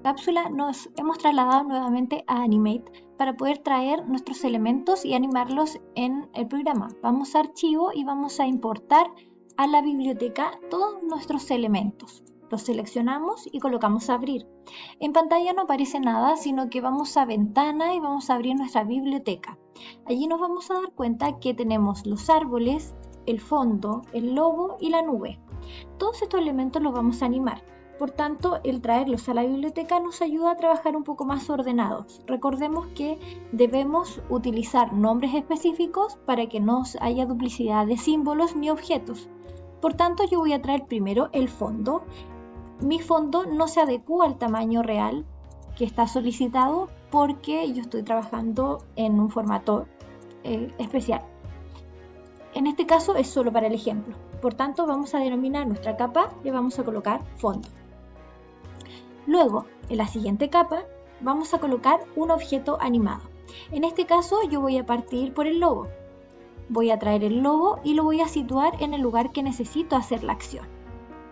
cápsula nos hemos trasladado nuevamente a Animate para poder traer nuestros elementos y animarlos en el programa. Vamos a archivo y vamos a importar a la biblioteca todos nuestros elementos. Los seleccionamos y colocamos a abrir. En pantalla no aparece nada, sino que vamos a ventana y vamos a abrir nuestra biblioteca. Allí nos vamos a dar cuenta que tenemos los árboles, el fondo, el logo y la nube. Todos estos elementos los vamos a animar. Por tanto, el traerlos a la biblioteca nos ayuda a trabajar un poco más ordenados. Recordemos que debemos utilizar nombres específicos para que no haya duplicidad de símbolos ni objetos. Por tanto, yo voy a traer primero el fondo. Mi fondo no se adecua al tamaño real que está solicitado porque yo estoy trabajando en un formato especial. En este caso es solo para el ejemplo. Por tanto, vamos a denominar nuestra capa y vamos a colocar fondo. Luego, en la siguiente capa, vamos a colocar un objeto animado. En este caso, yo voy a partir por el logo. Voy a traer el logo y lo voy a situar en el lugar que necesito hacer la acción.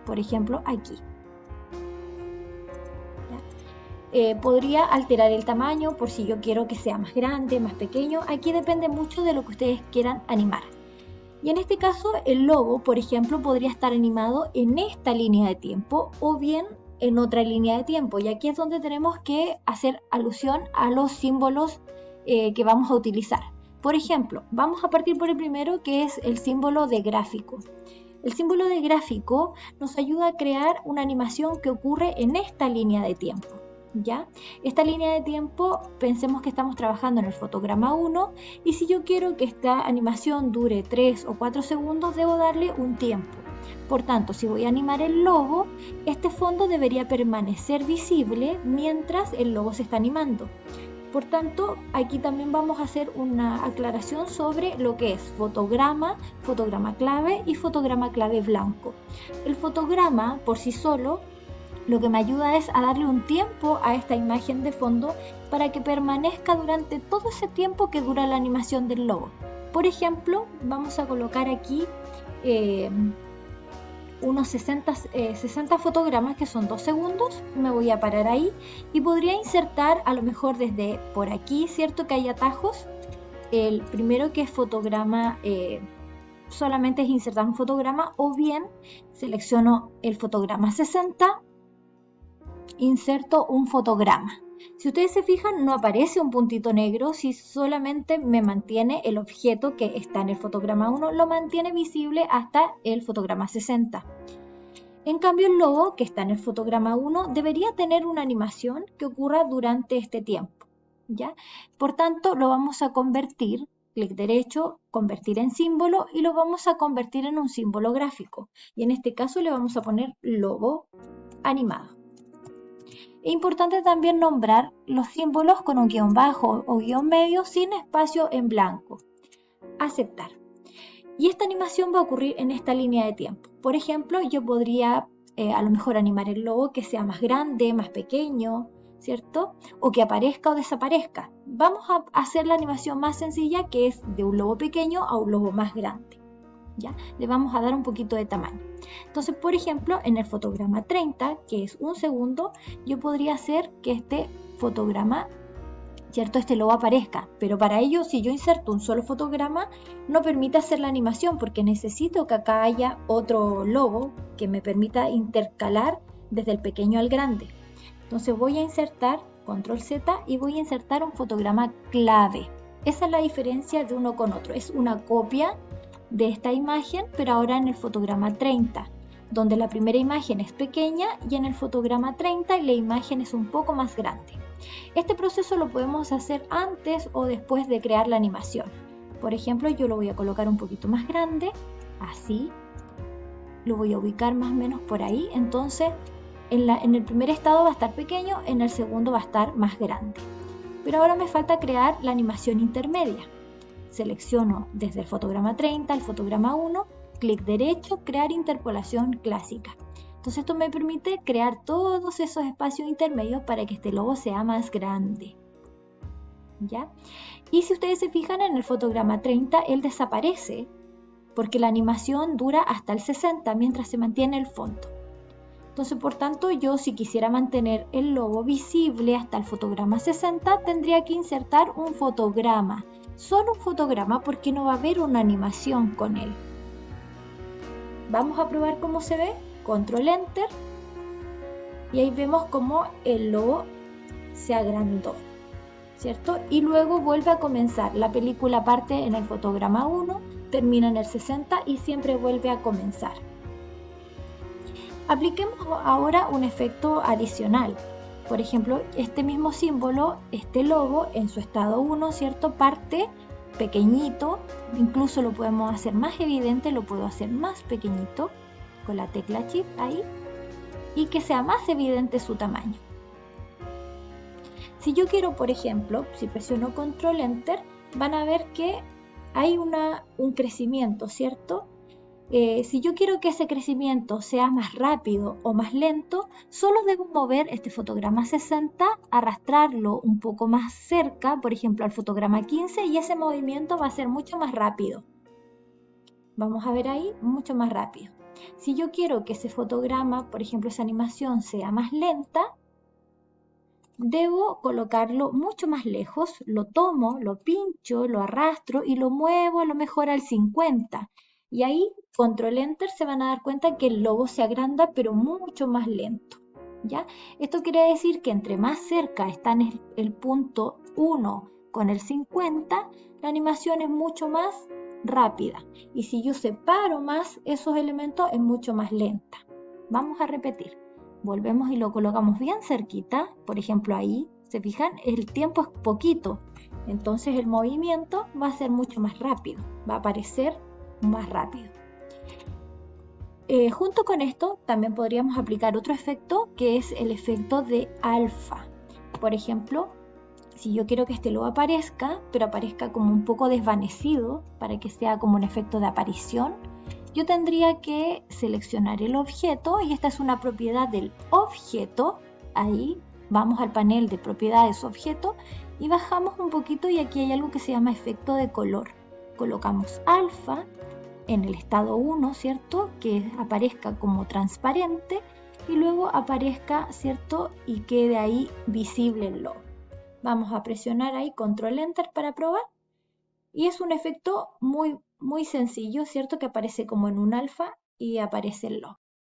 Por ejemplo, aquí. Podría alterar el tamaño por si yo quiero que sea más grande, más pequeño. Aquí depende mucho de lo que ustedes quieran animar. Y en este caso, el logo, por ejemplo, podría estar animado en esta línea de tiempo o bien en otra línea de tiempo. Y aquí es donde tenemos que hacer alusión a los símbolos que vamos a utilizar. Por ejemplo, vamos a partir por el primero, que es el símbolo de gráfico. El símbolo de gráfico nos ayuda a crear una animación que ocurre en esta línea de tiempo. ¿Ya? Esta línea de tiempo, pensemos que estamos trabajando en el fotograma 1 y si yo quiero que esta animación dure 3 o 4 segundos, debo darle un tiempo. Por tanto, si voy a animar el logo, este fondo debería permanecer visible mientras el logo se está animando. Por tanto, aquí también vamos a hacer una aclaración sobre lo que es fotograma, fotograma clave y fotograma clave blanco. El fotograma por sí solo lo que me ayuda es a darle un tiempo a esta imagen de fondo para que permanezca durante todo ese tiempo que dura la animación del logo. Por ejemplo, vamos a colocar aquí unos 60 fotogramas que son 2 segundos. Me voy a parar ahí y podría insertar a lo mejor desde por aquí, ¿cierto? Que hay atajos. El primero, que es fotograma, solamente es insertar un fotograma, o bien selecciono el fotograma 60, inserto un fotograma. Si ustedes se fijan, no aparece un puntito negro, si solamente me mantiene el objeto que está en el fotograma 1, lo mantiene visible hasta el fotograma 60. En cambio, el logo que está en el fotograma 1 debería tener una animación que ocurra durante este tiempo, ¿ya? Por tanto, lo vamos a convertir, clic derecho, convertir en símbolo, y lo vamos a convertir en un símbolo gráfico. Y en este caso le vamos a poner logo animado. Es importante también nombrar los símbolos con un guión bajo o guión medio sin espacio en blanco. Aceptar. Y esta animación va a ocurrir en esta línea de tiempo. Por ejemplo, yo podría a lo mejor animar el logo que sea más grande, más pequeño, ¿cierto? O que aparezca o desaparezca. Vamos a hacer la animación más sencilla, que es de un logo pequeño a un logo más grande. ¿Ya? Le vamos a dar un poquito de tamaño. Entonces, por ejemplo, en el fotograma 30, que es 1 segundo, yo podría hacer que este fotograma, ¿cierto? Este logo aparezca, pero para ello, si yo inserto un solo fotograma, no permite hacer la animación porque necesito que acá haya otro logo que me permita intercalar desde el pequeño al grande. Entonces voy a insertar, control Z, y voy a insertar un fotograma clave. Esa es la diferencia de uno con otro, es una copia de esta imagen, pero ahora en el fotograma 30, donde la primera imagen es pequeña y en el fotograma 30 la imagen es un poco más grande. Este proceso lo podemos hacer antes o después de crear la animación. Por ejemplo, yo lo voy a colocar un poquito más grande, así, lo voy a ubicar más o menos por ahí, entonces en el primer estado va a estar pequeño, en el segundo va a estar más grande. Pero ahora me falta crear la animación intermedia. Selecciono desde el fotograma 30 al fotograma 1, clic derecho, crear interpolación clásica. Entonces esto me permite crear todos esos espacios intermedios para que este logo sea más grande. ¿Ya? Y si ustedes se fijan, en el fotograma 30 él desaparece porque la animación dura hasta el 60 mientras se mantiene el fondo. Entonces, por tanto, yo si quisiera mantener el logo visible hasta el fotograma 60, tendría que insertar un fotograma. Solo un fotograma porque no va a haber una animación con él. Vamos a probar cómo se ve. Control Enter. Y ahí vemos cómo el logo se agrandó, ¿cierto? Y luego vuelve a comenzar. La película parte en el fotograma 1, termina en el 60 y siempre vuelve a comenzar. Apliquemos ahora un efecto adicional. Por ejemplo, este mismo símbolo, este logo en su estado 1, ¿cierto? Parte pequeñito, incluso lo podemos hacer más evidente, lo puedo hacer más pequeñito con la tecla Shift ahí y que sea más evidente su tamaño. Si yo quiero, por ejemplo, si presiono Control Enter, van a ver que hay un crecimiento, ¿cierto? Si yo quiero que ese crecimiento sea más rápido o más lento, solo debo mover este fotograma 60, arrastrarlo un poco más cerca, por ejemplo al fotograma 15, y ese movimiento va a ser mucho más rápido. Vamos a ver ahí, mucho más rápido. Si yo quiero que ese fotograma, por ejemplo esa animación, sea más lenta, debo colocarlo mucho más lejos, lo tomo, lo pincho, lo arrastro y lo muevo a lo mejor al 50. Y ahí, Control Enter, se van a dar cuenta que el logo se agranda, pero mucho más lento, ¿ya? Esto quiere decir que entre más cerca está el punto 1 con el 50, la animación es mucho más rápida. Y si yo separo más esos elementos, es mucho más lenta. Vamos a repetir. Volvemos y lo colocamos bien cerquita. Por ejemplo, ahí, ¿se fijan? El tiempo es poquito. Entonces el movimiento va a ser mucho más rápido. Va a aparecer más rápido. Junto con esto también podríamos aplicar otro efecto que es el efecto de alfa. Por ejemplo, si yo quiero que este logo aparezca, pero aparezca como un poco desvanecido para que sea como un efecto de aparición, yo tendría que seleccionar el objeto y esta es una propiedad del objeto. Ahí vamos al panel de propiedades objeto y bajamos un poquito y aquí hay algo que se llama efecto de color. Colocamos alfa en el estado 1, ¿cierto? Que aparezca como transparente y luego aparezca, ¿cierto? Y quede ahí visible el logo. Vamos a presionar ahí Control Enter para probar. Y es un efecto muy sencillo, ¿cierto? Que aparece como en un alfa y aparece el logo.